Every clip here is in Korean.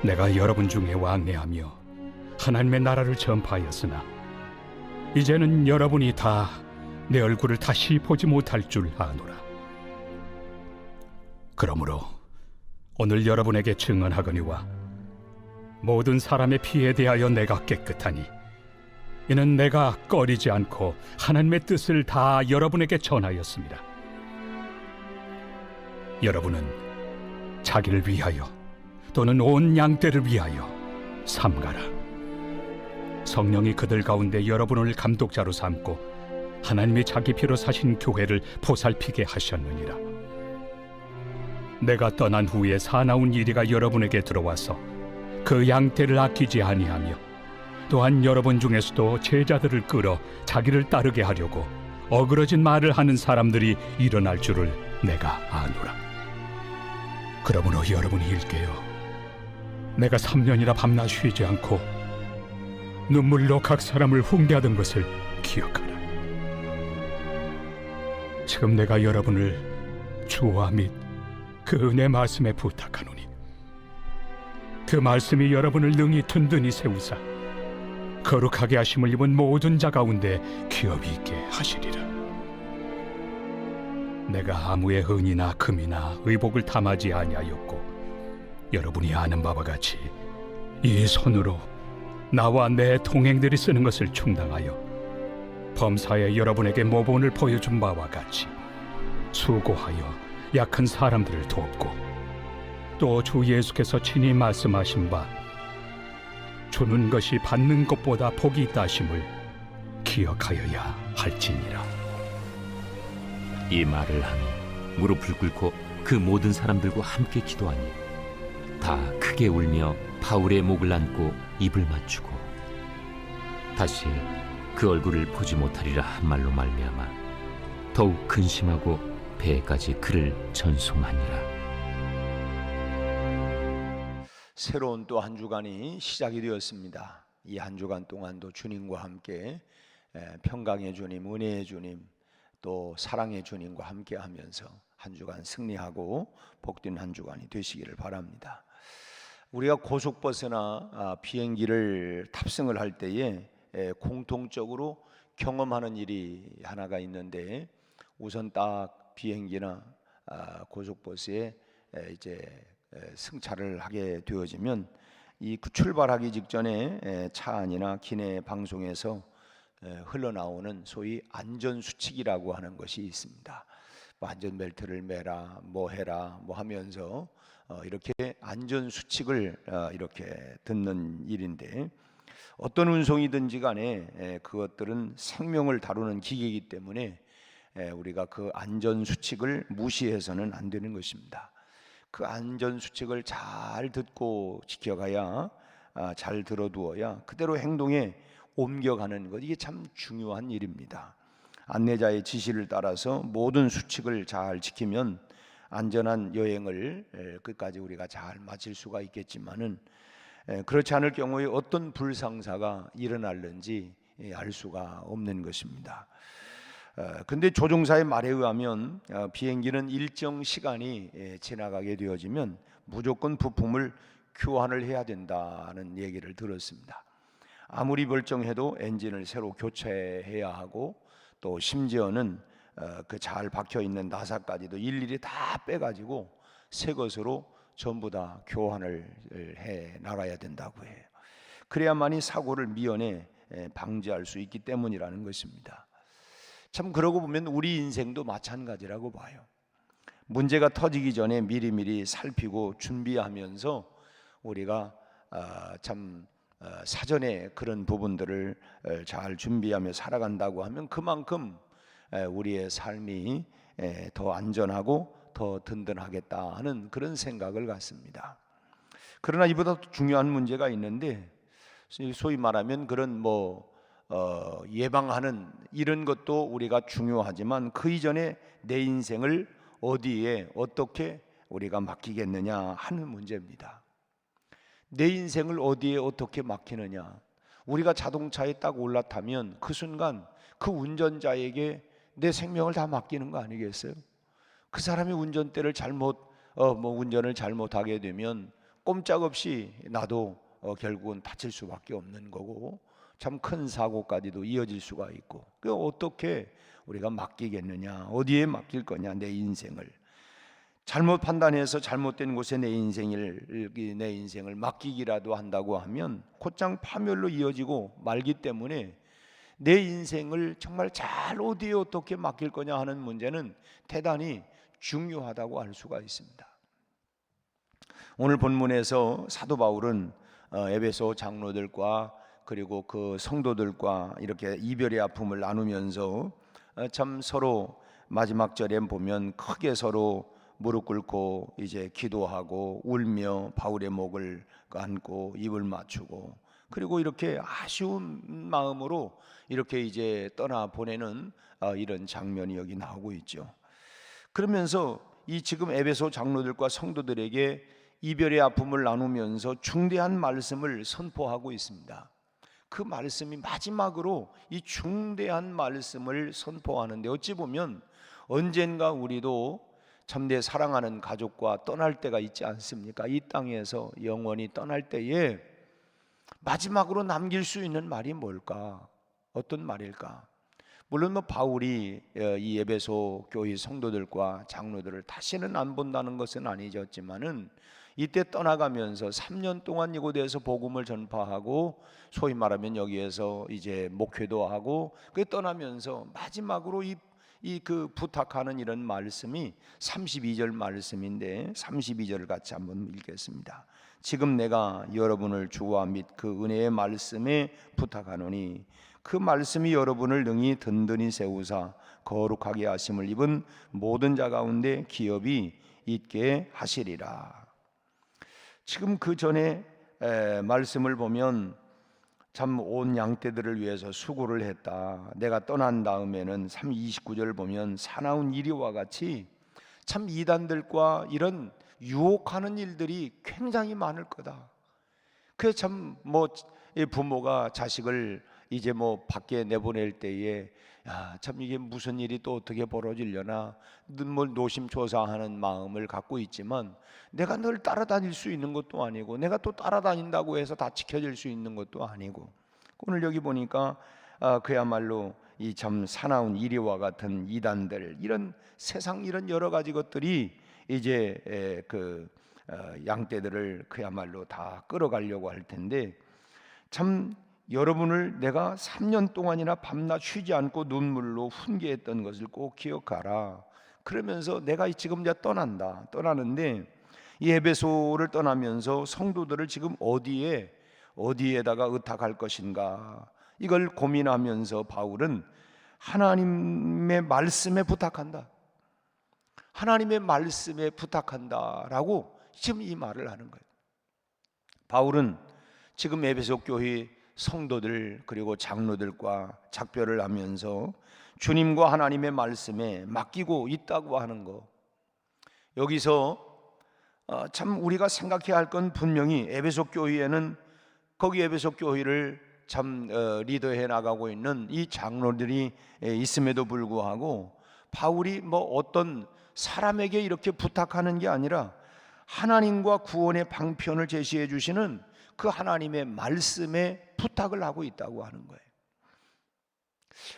내가 여러분 중에 왕래하며 하나님의 나라를 전파하였으나 이제는 여러분이 다 내 얼굴을 다시 보지 못할 줄 아노라. 그러므로 오늘 여러분에게 증언하거니와 모든 사람의 피에 대하여 내가 깨끗하니 이는 내가 꺼리지 않고 하나님의 뜻을 다 여러분에게 전하였습니다. 여러분은 자기를 위하여 또는 온 양떼를 위하여 삼가라. 성령이 그들 가운데 여러분을 감독자로 삼고 하나님이 자기 피로 사신 교회를 보살피게 하셨느니라. 내가 떠난 후에 사나운 이리가 여러분에게 들어와서 그 양떼를 아끼지 아니하며 또한 여러분 중에서도 제자들을 끌어 자기를 따르게 하려고 어그러진 말을 하는 사람들이 일어날 줄을 내가 아노라. 그러므로 여러분이 일깨어 내가 3년이나 밤낮 쉬지 않고 눈물로 각 사람을 훈계하던 것을 기억하라. 지금 내가 여러분을 주와 및 그 은혜 말씀에 부탁하노니 그 말씀이 여러분을 능히 든든히 세우사 거룩하게 하심을 입은 모든 자 가운데 기업이 있게 하시리라. 내가 아무의 은이나 금이나 의복을 탐하지 아니하였고 여러분이 아는 바와 같이 이 손으로 나와 내 동행들이 쓰는 것을 충당하여 범사에 여러분에게 모본을 보여준 바와 같이 수고하여 약한 사람들을 돕고 또 주 예수께서 친히 말씀하신 바 주는 것이 받는 것보다 복이 있다 하심을 기억하여야 할지니라. 이 말을 하며 무릎을 꿇고 그 모든 사람들과 함께 기도하니 다 크게 울며 바울의 목을 안고 입을 맞추고 다시 그 얼굴을 보지 못하리라 한 말로 말미암아 더욱 근심하고 배까지 그를 전송하니라. 새로운 또 한 주간이 시작이 되었습니다. 이 한 주간 동안도 주님과 함께 평강의 주님, 은혜의 주님, 또 사랑의 주님과 함께 하면서 한 주간 승리하고 복된 한 주간이 되시기를 바랍니다. 우리가 고속버스나 비행기를 탑승을 할 때에 공통적으로 경험하는 일이 하나가 있는데, 우선 딱 비행기나 고속버스에 이제 승차를 하게 되어지면 이 출발하기 직전에 차 안이나 기내 방송에서 흘러나오는 소위 안전수칙이라고 하는 것이 있습니다. 뭐 안전벨트를 매라, 뭐 해라, 뭐 하면서 이렇게 안전수칙을 이렇게 듣는 일인데, 어떤 운송이든지 간에 그것들은 생명을 다루는 기계이기 때문에 우리가 그 안전수칙을 무시해서는 안 되는 것입니다. 그 안전수칙을 잘 듣고 지켜가야, 잘 들어두어야 그대로 행동에 옮겨가는 것, 이게 참 중요한 일입니다. 안내자의 지시를 따라서 모든 수칙을 잘 지키면 안전한 여행을 끝까지 우리가 잘 마칠 수가 있겠지만은, 그렇지 않을 경우에 어떤 불상사가 일어날는지 알 수가 없는 것입니다. 근데 조종사의 말에 의하면 비행기는 일정 시간이 지나가게 되어지면 무조건 부품을 교환을 해야 된다는 얘기를 들었습니다. 아무리 멀쩡해도 엔진을 새로 교체해야 하고, 또 심지어는 그 잘 박혀 있는 나사까지도 일일이 다 빼가지고 새 것으로 전부 다 교환을 해 나가야 된다고 해요. 그래야만이 사고를 미연에 방지할 수 있기 때문이라는 것입니다. 참 그러고 보면 우리 인생도 마찬가지라고 봐요. 문제가 터지기 전에 미리미리 살피고 준비하면서 우리가 참 사전에 그런 부분들을 잘 준비하며 살아간다고 하면 그만큼 우리의 삶이 더 안전하고 더 든든하겠다 하는 그런 생각을 갖습니다. 그러나 이보다 중요한 문제가 있는데, 소위 말하면 그런 예방하는 이런 것도 우리가 중요하지만 그 이전에 내 인생을 어디에 어떻게 우리가 맡기겠느냐 하는 문제입니다. 내 인생을 어디에 어떻게 맡기느냐. 우리가 자동차에 딱 올라타면 그 순간 그 운전자에게 내 생명을 다 맡기는 거 아니겠어요? 그 사람이 운전대를 운전을 잘못하게 되면 꼼짝없이 나도 결국은 다칠 수밖에 없는 거고 참 큰 사고까지도 이어질 수가 있고, 그 어떻게 우리가 맡기겠느냐? 어디에 맡길 거냐? 내 인생을 잘못 판단해서 잘못된 곳에 내 인생을 맡기기라도 한다고 하면 곧장 파멸로 이어지고 말기 때문에 내 인생을 정말 잘 어디에 어떻게 맡길 거냐 하는 문제는 대단히 중요하다고 할 수가 있습니다. 오늘 본문에서 사도 바울은 에베소 장로들과 그리고 그 성도들과 이렇게 이별의 아픔을 나누면서 참 서로 마지막 절에 보면 크게 서로 무릎 꿇고 이제 기도하고 울며 바울의 목을 안고 입을 맞추고, 그리고 이렇게 아쉬운 마음으로 이렇게 이제 떠나 보내는 이런 장면이 여기 나오고 있죠. 그러면서 이 지금 에베소 장로들과 성도들에게 이별의 아픔을 나누면서 중대한 말씀을 선포하고 있습니다. 그 말씀이 마지막으로 이 중대한 말씀을 선포하는데, 어찌 보면 언젠가 우리도 참 내 사랑하는 가족과 떠날 때가 있지 않습니까? 이 땅에서 영원히 떠날 때에 마지막으로 남길 수 있는 말이 뭘까? 어떤 말일까? 물론 바울이 이 에베소 교회 성도들과 장로들을 다시는 안 본다는 것은 아니었지만은 이때 떠나가면서 3년 동안 이곳에서 복음을 전파하고 소위 말하면 여기에서 이제 목회도 하고 그 떠나면서 마지막으로 그 부탁하는 이런 말씀이 32절 말씀인데, 32절을 같이 한번 읽겠습니다. 지금 내가 여러분을 주와 및 그 은혜의 말씀에 부탁하노니 그 말씀이 여러분을 능히 든든히 세우사 거룩하게 하심을 입은 모든 자 가운데 기업이 있게 하시리라. 지금 그 전에 말씀을 보면 참 온 양떼들을 위해서 수고를 했다. 내가 떠난 다음에는 29절 보면 사나운 이리와 같이 참 이단들과 이런 유혹하는 일들이 굉장히 많을 거다. 그래서 참 부모가 자식을 이제 밖에 내보낼 때에 참 이게 무슨 일이 또 어떻게 벌어지려나 노심초사하는 마음을 갖고 있지만, 내가 늘 따라다닐 수 있는 것도 아니고 내가 또 따라다닌다고 해서 다 지켜질 수 있는 것도 아니고, 오늘 여기 보니까 그야말로 이 참 사나운 이리와 같은 이단들, 이런 세상 이런 여러 가지 것들이 이제 양떼들을 그야말로 다 끌어가려고 할 텐데, 참 여러분을 내가 3년 동안이나 밤낮 쉬지 않고 눈물로 훈계했던 것을 꼭 기억하라. 그러면서 내가 지금 이제 떠나는데 이 에베소를 떠나면서 성도들을 지금 어디에다가 의탁할 것인가, 이걸 고민하면서 바울은 하나님의 말씀에 부탁한다. 하나님의 말씀에 부탁한다라고 지금 이 말을 하는 거예요. 바울은 지금 에베소 교회 성도들 그리고 장로들과 작별을 하면서 주님과 하나님의 말씀에 맡기고 있다고 하는 거, 여기서 참 우리가 생각해야 할 건 분명히 에베소 교회에는 거기 에베소 교회를 참 리더해 나가고 있는 이 장로들이 있음에도 불구하고 바울이 어떤 사람에게 이렇게 부탁하는 게 아니라 하나님과 구원의 방편을 제시해 주시는 그 하나님의 말씀에 부탁을 하고 있다고 하는 거예요.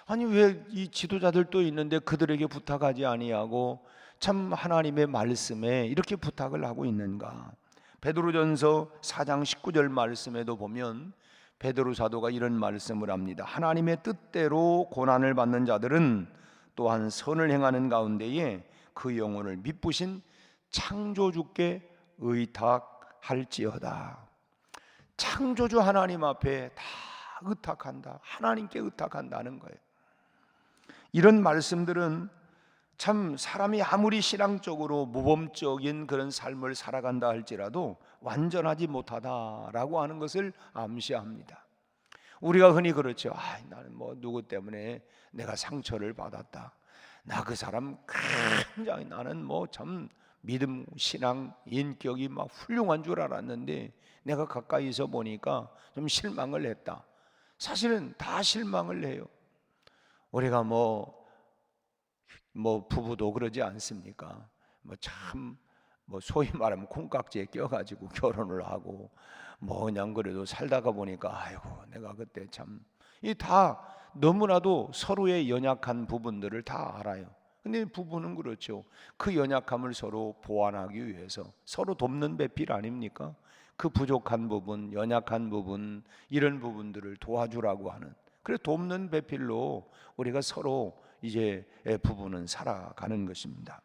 아니 왜 이 지도자들도 있는데 그들에게 부탁하지 아니하고 참 하나님의 말씀에 이렇게 부탁을 하고 있는가? 베드로전서 4장 19절 말씀에도 보면 베드로 사도가 이런 말씀을 합니다. 하나님의 뜻대로 고난을 받는 자들은 또한 선을 행하는 가운데에 그 영혼을 미쁘신 창조주께 의탁할지어다. 창조주 하나님 앞에 다 의탁한다. 하나님께 의탁한다는 거예요. 이런 말씀들은 참 사람이 아무리 신앙적으로 모범적인 그런 삶을 살아간다 할지라도 완전하지 못하다라고 하는 것을 암시합니다. 우리가 흔히 그렇죠. 나는 누구 때문에 내가 상처를 받았다. 나 그 사람 굉장히 나는 참 믿음, 신앙, 인격이 막 훌륭한 줄 알았는데 내가 가까이서 보니까 좀 실망을 했다. 사실은 다 실망을 해요. 우리가 부부도 그러지 않습니까? 참 뭐 소위 말하면 콩깍지에 껴가지고 결혼을 하고 뭐 그냥 그래도 살다가 보니까 아이고 내가 그때 참 이 다 너무나도 서로의 연약한 부분들을 다 알아요. 근데 부부는 그렇죠. 그 연약함을 서로 보완하기 위해서 서로 돕는 배필 아닙니까? 그 부족한 부분, 연약한 부분, 이런 부분들을 도와주라고 하는, 그래 돕는 배필로 우리가 서로 이제 부부는 살아가는 것입니다.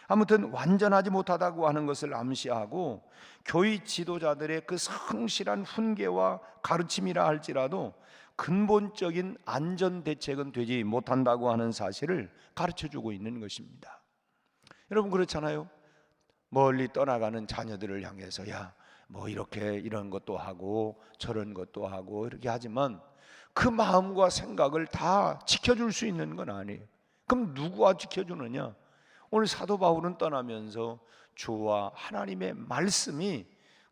아무튼 완전하지 못하다고 하는 것을 암시하고 교회 지도자들의 그 성실한 훈계와 가르침이라 할지라도 근본적인 안전 대책은 되지 못한다고 하는 사실을 가르쳐주고 있는 것입니다. 여러분 그렇잖아요. 멀리 떠나가는 자녀들을 향해서 야, 뭐 이렇게 이런 것도 하고 저런 것도 하고 이렇게 하지만 그 마음과 생각을 다 지켜줄 수 있는 건 아니에요. 그럼 누구가 지켜주느냐? 오늘 사도 바울은 떠나면서 주와 하나님의 말씀이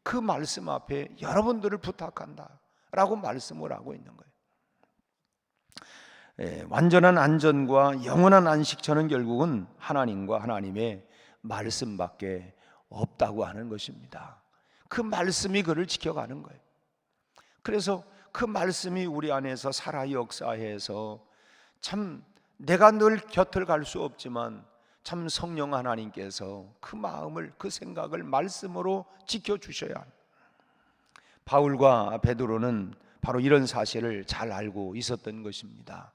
그 말씀 앞에 여러분들을 부탁한다 라고 말씀을 하고 있는 거예요. 완전한 안전과 영원한 안식처는 결국은 하나님과 하나님의 말씀밖에 없다고 하는 것입니다. 그 말씀이 그를 지켜가는 거예요. 그래서 그 말씀이 우리 안에서 살아 역사해서 참 내가 늘 곁을 갈 수 없지만 참 성령 하나님께서 그 마음을 그 생각을 말씀으로 지켜주셔야 합니다. 바울과 베드로는 바로 이런 사실을 잘 알고 있었던 것입니다.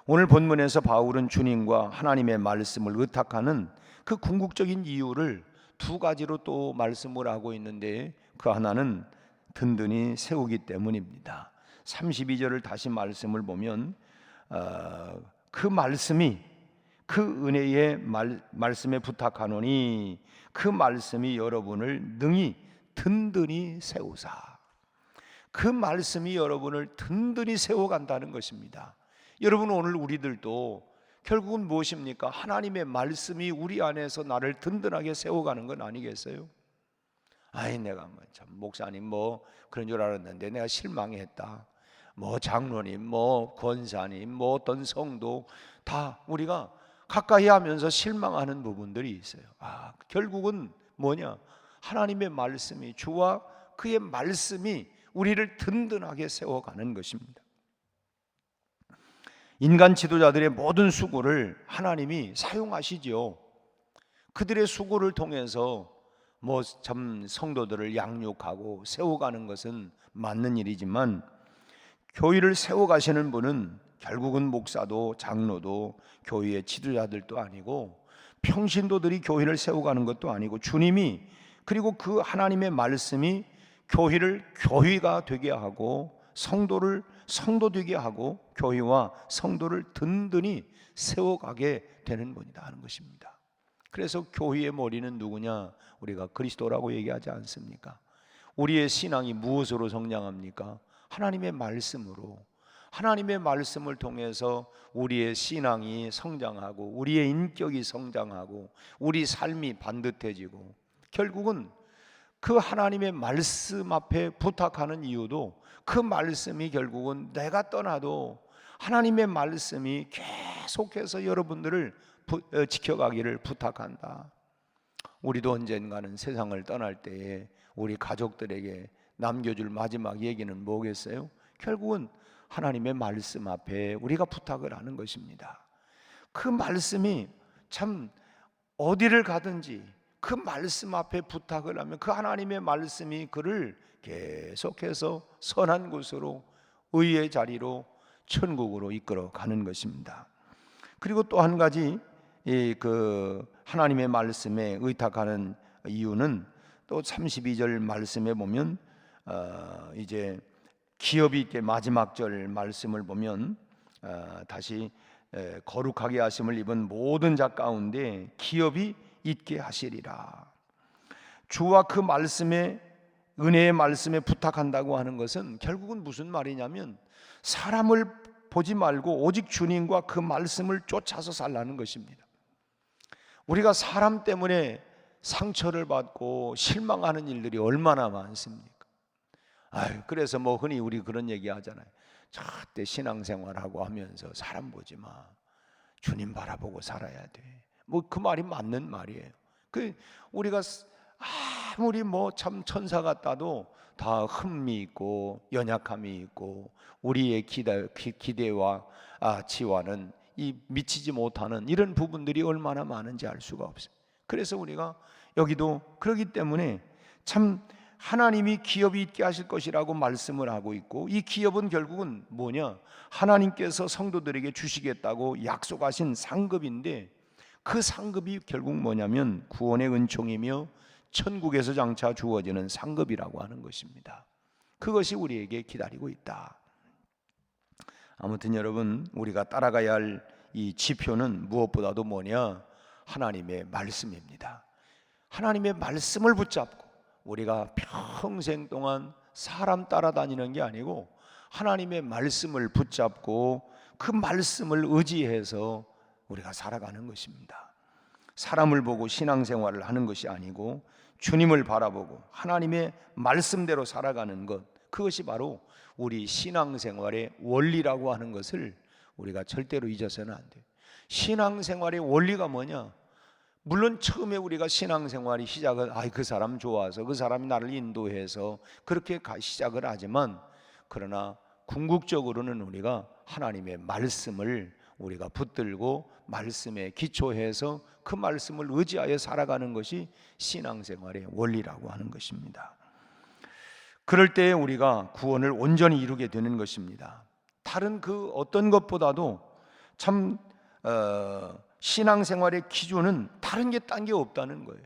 오늘 본문에서 바울은 주님과 하나님의 말씀을 의탁하는 그 궁극적인 이유를 두 가지로 또 말씀을 하고 있는데 그 하나는 든든히 세우기 때문입니다. 32절을 다시 말씀을 보면 그 말씀이 그 은혜의 말씀에 부탁하노니 그 말씀이 여러분을 능히 든든히 세우사. 그 말씀이 여러분을 든든히 세워간다는 것입니다. 여러분 오늘 우리들도 결국은 무엇입니까? 하나님의 말씀이 우리 안에서 나를 든든하게 세워가는 건 아니겠어요? 아이 내가 참 목사님 뭐 그런 줄 알았는데 내가 실망했다. 뭐 장로님, 뭐 권사님, 뭐 어떤 성도 다 우리가 가까이 하면서 실망하는 부분들이 있어요. 결국은 뭐냐? 하나님의 말씀이 주와 그의 말씀이 우리를 든든하게 세워가는 것입니다. 인간 지도자들의 모든 수고를 하나님이 사용하시죠. 그들의 수고를 통해서 뭐 참 성도들을 양육하고 세워가는 것은 맞는 일이지만 교회를 세워가시는 분은 결국은 목사도 장로도 교회의 지도자들도 아니고 평신도들이 교회를 세워가는 것도 아니고 주님이 그리고 그 하나님의 말씀이 교회를 교회가 되게 하고 성도를 성도 되게 하고 교회와 성도를 든든히 세워가게 되는 분이다 하는 것입니다. 그래서 교회의 머리는 누구냐? 우리가 그리스도라고 얘기하지 않습니까? 우리의 신앙이 무엇으로 성장합니까? 하나님의 말씀으로. 하나님의 말씀을 통해서 우리의 신앙이 성장하고 우리의 인격이 성장하고 우리 삶이 반듯해지고 결국은 그 하나님의 말씀 앞에 부탁하는 이유도 그 말씀이 결국은 내가 떠나도 하나님의 말씀이 계속해서 여러분들을 지켜가기를 부탁한다. 우리도 언젠가는 세상을 떠날 때에 우리 가족들에게 남겨줄 마지막 얘기는 뭐겠어요? 결국은 하나님의 말씀 앞에 우리가 부탁을 하는 것입니다. 그 말씀이 참 어디를 가든지 그 말씀 앞에 부탁을 하면 그 하나님의 말씀이 그를 계속해서 선한 곳으로 의의 자리로 천국으로 이끌어 가는 것입니다. 그리고 또 한 가지 그 하나님의 말씀에 의탁하는 이유는 또 32절 말씀에 보면 이제 기업이 있게 마지막 절 말씀을 보면 다시 거룩하게 하심을 입은 모든 자 가운데 기업이 있게 하시리라. 주와 그 말씀에 은혜의 말씀에 부탁한다고 하는 것은 결국은 무슨 말이냐면 사람을 보지 말고 오직 주님과 그 말씀을 쫓아서 살라는 것입니다. 우리가 사람 때문에 상처를 받고 실망하는 일들이 얼마나 많습니까? 그래서 뭐 흔히 우리 그런 얘기 하잖아요. 절대 신앙생활하고 하면서 사람 보지 마. 주님 바라보고 살아야 돼. 뭐 그 말이 맞는 말이에요. 그 우리가 아무리 뭐 참 천사 같다도 다 흠이 있고 연약함이 있고 우리의 기대와 지와는 이 미치지 못하는 이런 부분들이 얼마나 많은지 알 수가 없어요. 그래서 우리가 여기도 그렇기 때문에 참 하나님이 기업이 있게 하실 것이라고 말씀을 하고 있고, 이 기업은 결국은 뭐냐? 하나님께서 성도들에게 주시겠다고 약속하신 상급인데, 그 상급이 결국 뭐냐면 구원의 은총이며 천국에서 장차 주어지는 상급이라고 하는 것입니다. 그것이 우리에게 기다리고 있다. 아무튼 여러분, 우리가 따라가야 할 이 지표는 무엇보다도 뭐냐? 하나님의 말씀입니다. 하나님의 말씀을 붙잡고 우리가 평생 동안 사람 따라다니는 게 아니고 하나님의 말씀을 붙잡고 그 말씀을 의지해서 우리가 살아가는 것입니다. 사람을 보고 신앙생활을 하는 것이 아니고 주님을 바라보고 하나님의 말씀대로 살아가는 것, 그것이 바로 우리 신앙생활의 원리라고 하는 것을 우리가 절대로 잊어서는 안 돼요. 신앙생활의 원리가 뭐냐? 물론 처음에 우리가 신앙생활이 시작은 그 사람 좋아서 그 사람이 나를 인도해서 그렇게 시작을 하지만, 그러나 궁극적으로는 우리가 하나님의 말씀을 우리가 붙들고 말씀에 기초해서 그 말씀을 의지하여 살아가는 것이 신앙생활의 원리라고 하는 것입니다. 그럴 때 우리가 구원을 온전히 이루게 되는 것입니다. 다른 그 어떤 것보다도 참 신앙생활의 기준은 다른 게 딴 게 없다는 거예요.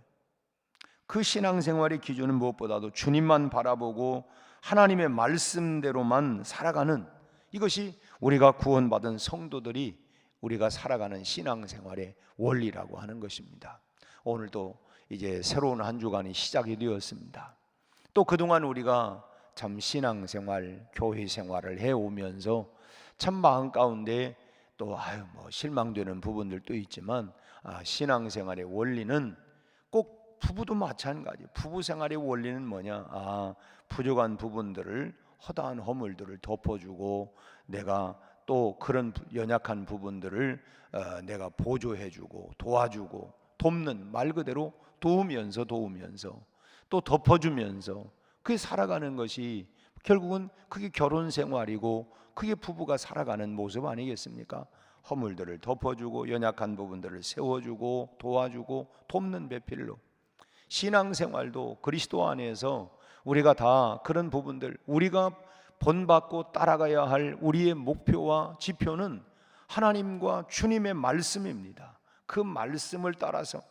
그 신앙생활의 기준은 무엇보다도 주님만 바라보고 하나님의 말씀대로만 살아가는, 이것이 우리가 구원받은 성도들이 우리가 살아가는 신앙생활의 원리라고 하는 것입니다. 오늘도 이제 새로운 한 주간이 시작이 되었습니다. 또 그동안 우리가 참 신앙생활, 교회 생활을 해오면서 참 마음 가운데 또 실망되는 부분들도 있지만, 신앙생활의 원리는 꼭 부부도 마찬가지. 부부 생활의 원리는 뭐냐? 부족한 부분들을, 허다한 허물들을 덮어주고, 내가 또 그런 연약한 부분들을 내가 보조해주고 도와주고 돕는, 말 그대로 도우면서 또 덮어주면서 그게 살아가는 것이 결국은 그게 결혼 생활이고 그게 부부가 살아가는 모습 아니겠습니까? 허물들을 덮어주고 연약한 부분들을 세워주고 도와주고 돕는 배필로. 신앙생활도 그리스도 안에서 우리가 다 그런 부분들, 우리가 본받고 따라가야 할 우리의 목표와 지표는 하나님과 주님의 말씀입니다. 그 말씀을 따라서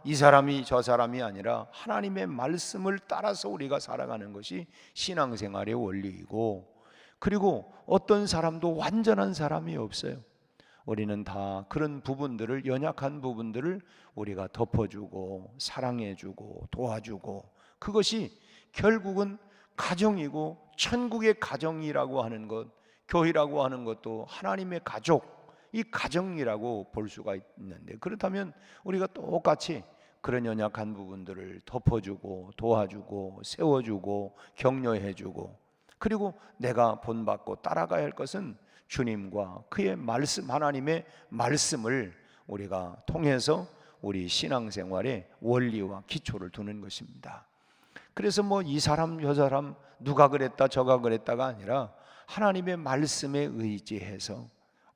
이 사람이 저 사람이 아니라 하나님의 말씀을 따라서 우리가 살아가는 것이 신앙생활의 원리이고, 그리고 어떤 사람도 완전한 사람이 없어요. 우리는 다 그런 부분들을, 연약한 부분들을 우리가 덮어주고 사랑해주고 도와주고, 그것이 결국은 가정이고 천국의 가정이라고 하는 것, 교회라고 하는 것도 하나님의 가족, 이 가정이라고 볼 수가 있는데, 그렇다면 우리가 똑같이 그런 연약한 부분들을 덮어주고 도와주고 세워주고 격려해주고, 그리고 내가 본받고 따라가야 할 것은 주님과 그의 말씀, 하나님의 말씀을 우리가 통해서 우리 신앙생활의 원리와 기초를 두는 것입니다. 그래서 이 사람 저 사람 누가 그랬다 저가 그랬다가 아니라 하나님의 말씀에 의지해서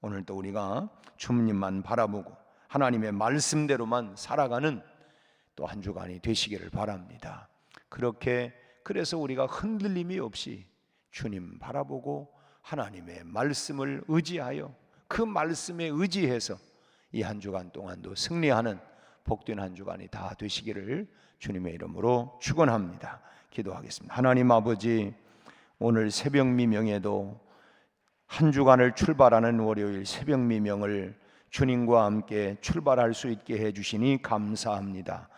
오늘도 우리가 주님만 바라보고 하나님의 말씀대로만 살아가는 또 한 주간이 되시기를 바랍니다. 그래서 우리가 흔들림이 없이 주님 바라보고 하나님의 말씀을 의지하여 그 말씀에 의지해서 이 한 주간 동안도 승리하는 복된 한 주간이 다 되시기를 주님의 이름으로 축원합니다. 기도하겠습니다. 하나님 아버지, 오늘 새벽 미명에도 한 주간을 출발하는 월요일 새벽 미명을 주님과 함께 출발할 수 있게 해주시니 감사합니다.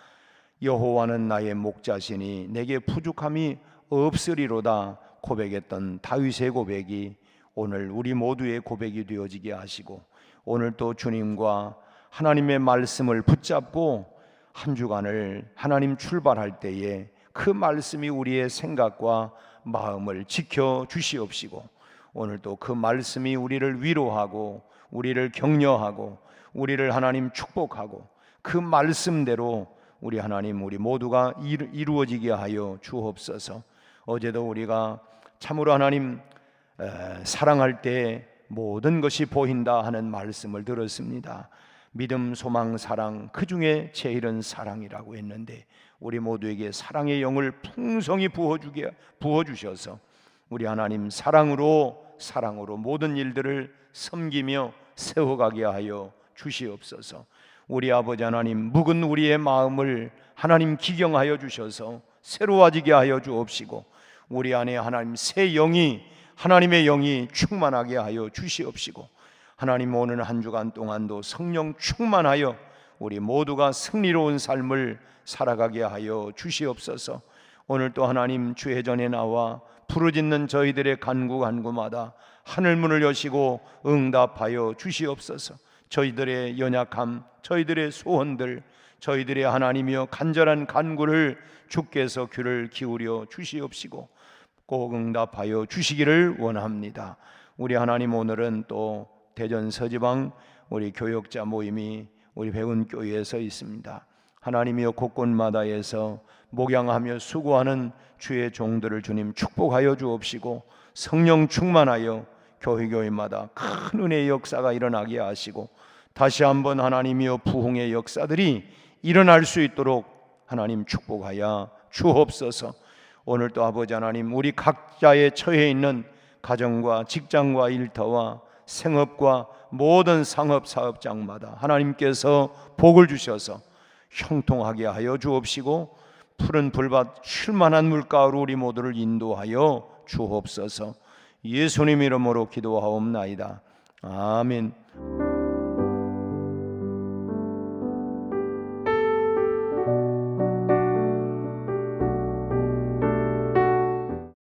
여호와는 나의 목자시니 내게 부족함이 없으리로다 고백했던 다윗의 고백이 오늘 우리 모두의 고백이 되어지게 하시고, 오늘 또 주님과 하나님의 말씀을 붙잡고 한 주간을 하나님 출발할 때에 그 말씀이 우리의 생각과 마음을 지켜 주시옵시고, 오늘 또 그 말씀이 우리를 위로하고 우리를 격려하고 우리를 하나님 축복하고 그 말씀대로 우리 하나님 우리 모두가 이루어지게 하여 주옵소서. 어제도 우리가 참으로 하나님 사랑할 때 모든 것이 보인다 하는 말씀을 들었습니다. 믿음, 소망, 사랑, 그 중에 제일은 사랑이라고 했는데 우리 모두에게 사랑의 영을 풍성히 부어주셔서 우리 하나님 사랑으로 모든 일들을 섬기며 세워가게 하여 주시옵소서. 우리 아버지 하나님, 묵은 우리의 마음을 하나님 기경하여 주셔서 새로워지게 하여 주옵시고 우리 안에 하나님 새 영이, 하나님의 영이 충만하게 하여 주시옵시고 하나님 오늘 한 주간 동안도 성령 충만하여 우리 모두가 승리로운 삶을 살아가게 하여 주시옵소서. 오늘 또 하나님 주의 전에 나와 부르짖는 저희들의 간구마다 하늘문을 여시고 응답하여 주시옵소서. 저희들의 연약함, 저희들의 소원들, 저희들의 하나님이여 간절한 간구를 주께서 귀를 기울여 주시옵시고 꼭 응답하여 주시기를 원합니다. 우리 하나님 오늘은 또 대전 서지방 우리 교역자 모임이 우리 배운교회에서 있습니다. 하나님이여 곳곳마다에서 목양하며 수고하는 주의 종들을 주님 축복하여 주옵시고 성령 충만하여 교회마다 큰 은혜의 역사가 일어나게 하시고 다시 한번 하나님이여 부흥의 역사들이 일어날 수 있도록 하나님 축복하여 주옵소서. 오늘 또 아버지 하나님 우리 각자의 처해 있는 가정과 직장과 일터와 생업과 모든 상업 사업장마다 하나님께서 복을 주셔서 형통하게 하여 주옵시고 푸른 불밭 쉴만한 물가로 우리 모두를 인도하여 주옵소서. 예수님 이름으로 기도하옵나이다. 아멘.